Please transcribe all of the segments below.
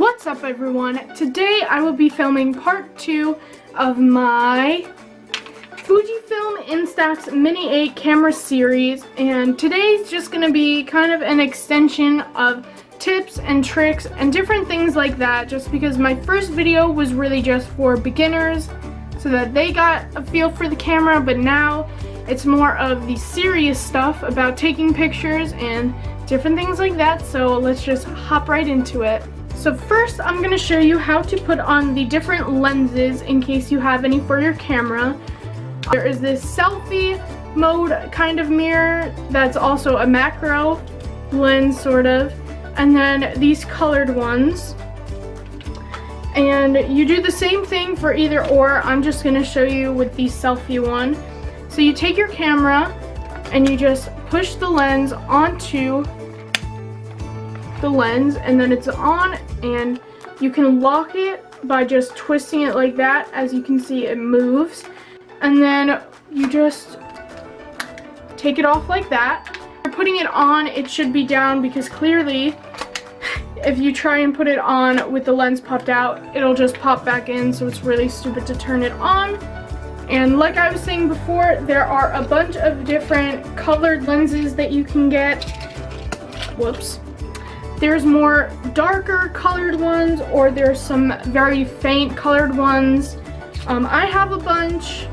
What's up everyone? Today I will be filming part 2 of my Fujifilm Instax Mini 8 camera series, and today's just going to be kind of an extension of tips and tricks and different things like that, just because my first video was really just for beginners so that they got a feel for the camera, but now it's more of the serious stuff about taking pictures and different things like that, so let's just hop right into it. So first I'm going to show you how to put on the different lenses in case you have any for your camera. There is this selfie mode kind of mirror that's also a macro lens sort of, and then these colored ones. And you do the same thing for either or. I'm just going to show you with the selfie one. So you take your camera and you just push the lens onto the lens, and then it's on, and you can lock it by just twisting it like that. As you can see, it moves, and then you just take it off like that. You're putting it on, it should be down, because clearly if you try and put it on with the lens popped out, it'll just pop back in, so it's really stupid to turn it on. And like I was saying before, there are a bunch of different colored lenses that you can get. Whoops. There's more darker colored ones, or there's some very faint colored ones. I have a bunch,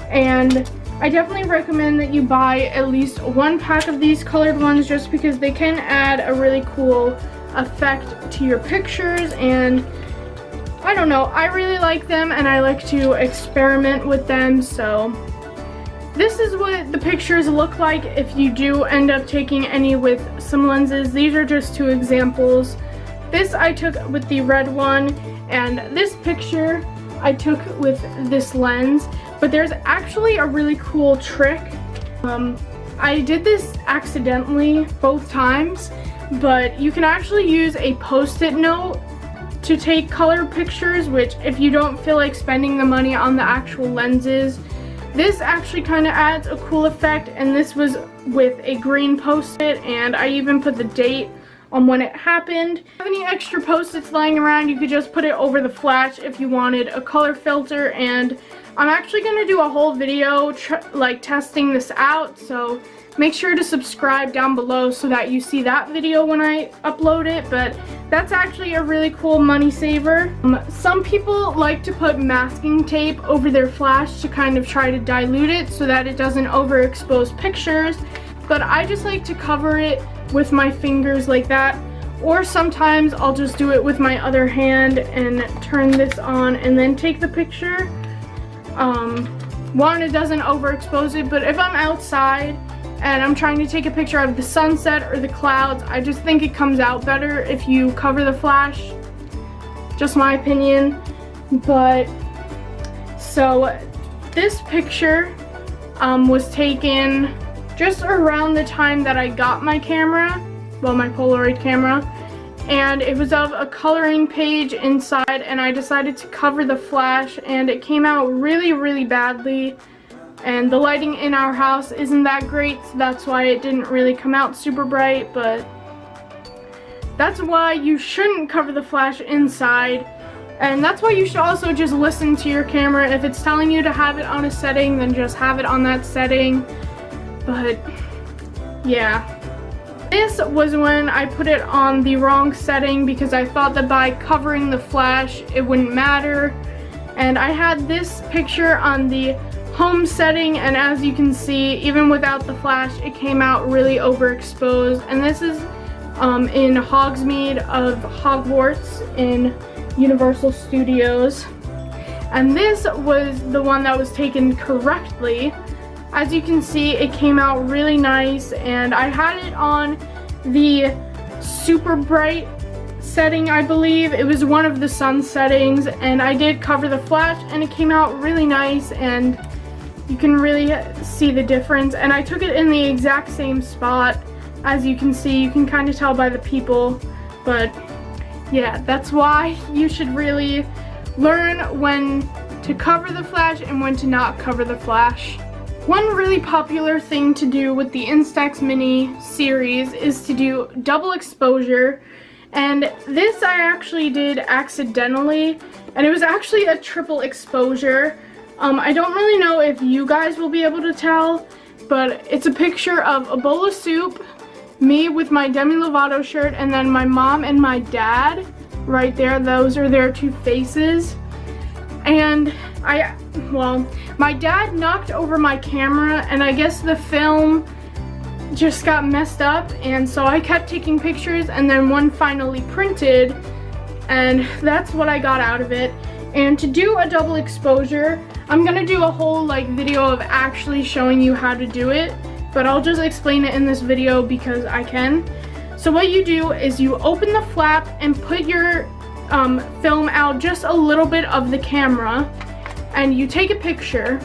and I definitely recommend that you buy at least one pack of these colored ones, just because they can add a really cool effect to your pictures. And I don't know, I really like them and I like to experiment with them. So this is what the pictures look like if you do end up taking any with some lenses. These are just two examples. This I took with the red one, and this picture I took with this lens. But there's actually a really cool trick. I did this accidentally both times, but you can actually use a post-it note to take color pictures, which if you don't feel like spending the money on the actual lenses, this actually kind of adds a cool effect. And this was with a green post-it, and I even put the date on when it happened. If you have any extra post-its lying around, you could just put it over the flash if you wanted a color filter. And I'm actually going to do a whole video like testing this out, so make sure to subscribe down below so that you see that video when I upload it. But that's actually a really cool money saver. Some people like to put masking tape over their flash to kind of try to dilute it so that it doesn't overexpose pictures, but I just like to cover it with my fingers like that, or sometimes I'll just do it with my other hand and turn this on and then take the picture. One, it doesn't overexpose it, but if I'm outside and I'm trying to take a picture of the sunset or the clouds, I just think it comes out better if you cover the flash. Just my opinion. But so this picture was taken just around the time that I got my camera, well, my Polaroid camera, and it was of a coloring page inside, and I decided to cover the flash, and it came out really, really badly. And the lighting in our house isn't that great, so that's why it didn't really come out super bright. But that's why you shouldn't cover the flash inside, and that's why you should also just listen to your camera. If it's telling you to have it on a setting, then just have it on that setting. But yeah, this was when I put it on the wrong setting, because I thought that by covering the flash it wouldn't matter. And I had this picture on the home setting, and as you can see, even without the flash, it came out really overexposed. And this is in Hogsmeade of Hogwarts in Universal Studios, and this was the one that was taken correctly. As you can see, it came out really nice, and I had it on the super bright setting, I believe. It was one of the sun settings, and I did cover the flash, and it came out really nice, and you can really see the difference. And I took it in the exact same spot. As you can see, you can kind of tell by the people. But yeah, that's why you should really learn when to cover the flash and when to not cover the flash. One really popular thing to do with the Instax Mini series is to do double exposure. And this I actually did accidentally, and it was actually a triple exposure. I don't really know if you guys will be able to tell, but it's a picture of a bowl of soup, me with my Demi Lovato shirt, and then my mom and my dad right there. Those are their two faces. And my dad knocked over my camera, and I guess the film just got messed up, and so I kept taking pictures, and then one finally printed, and that's what I got out of it. And to do a double exposure, I'm gonna do a whole video of actually showing you how to do it, but I'll just explain it in this video because I can. So what you do is you open the flap and put your film out just a little bit of the camera, and you take a picture.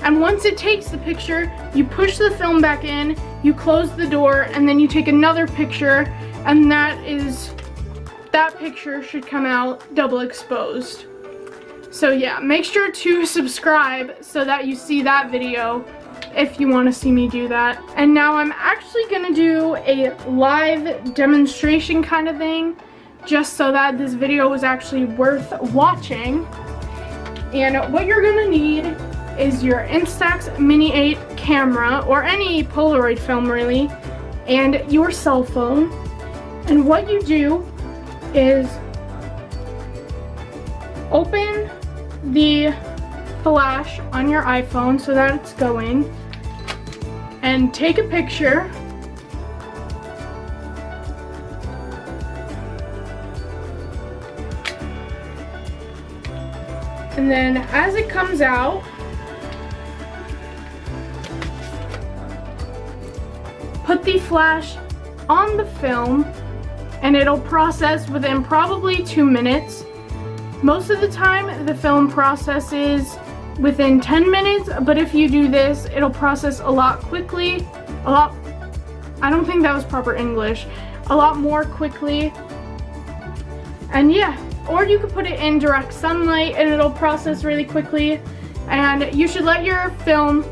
And once it takes the picture, you push the film back in, you close the door, and then you take another picture, and that picture should come out double exposed. So yeah, make sure to subscribe so that you see that video if you want to see me do that. And now I'm actually gonna do a live demonstration kind of thing, just so that this video was actually worth watching. And what you're gonna need is your Instax Mini 8 camera, or any Polaroid film really, and your cell phone. And what you do is open the flash on your iPhone so that it's going, and take a picture. And then as it comes out, put the flash on the film, and it'll process within probably 2 minutes. Most of the time the film processes within 10 minutes, but if you do this, it'll process a lot quickly. I don't think that was proper English. A lot more quickly. And yeah, or you could put it in direct sunlight and it'll process really quickly. And you should let your film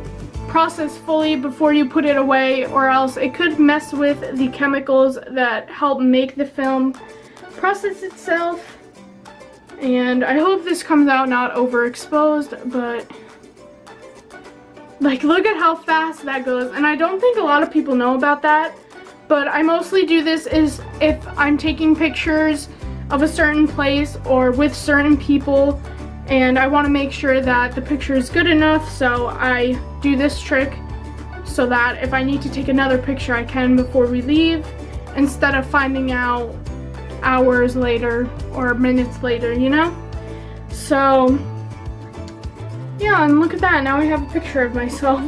process fully before you put it away, or else it could mess with the chemicals that help make the film process itself. And I hope this comes out not overexposed, but look at how fast that goes. And I don't think a lot of people know about that, but I mostly do this is if I'm taking pictures of a certain place or with certain people, and I want to make sure that the picture is good enough, so I do this trick so that if I need to take another picture I can before we leave, instead of finding out hours later or minutes later, you know? So yeah, and look at that, now I have a picture of myself.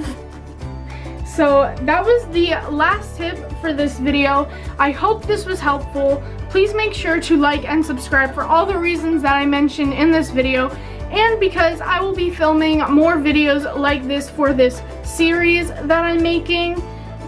So that was the last tip for this video. I hope this was helpful. Please make sure to like and subscribe for all the reasons that I mentioned in this video, and because I will be filming more videos like this for this series that I'm making.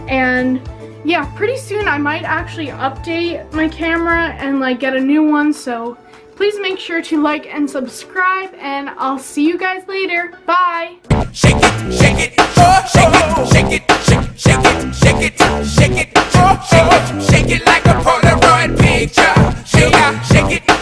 And yeah, pretty soon I might actually update my camera and get a new one, so please make sure to like and subscribe, and I'll see you guys later. Bye! Shake it, shake it, oh, shake it, shake it, shake it, shake it, shake it, shake it, shake it like a Polaroid picture. Shake it, shake it.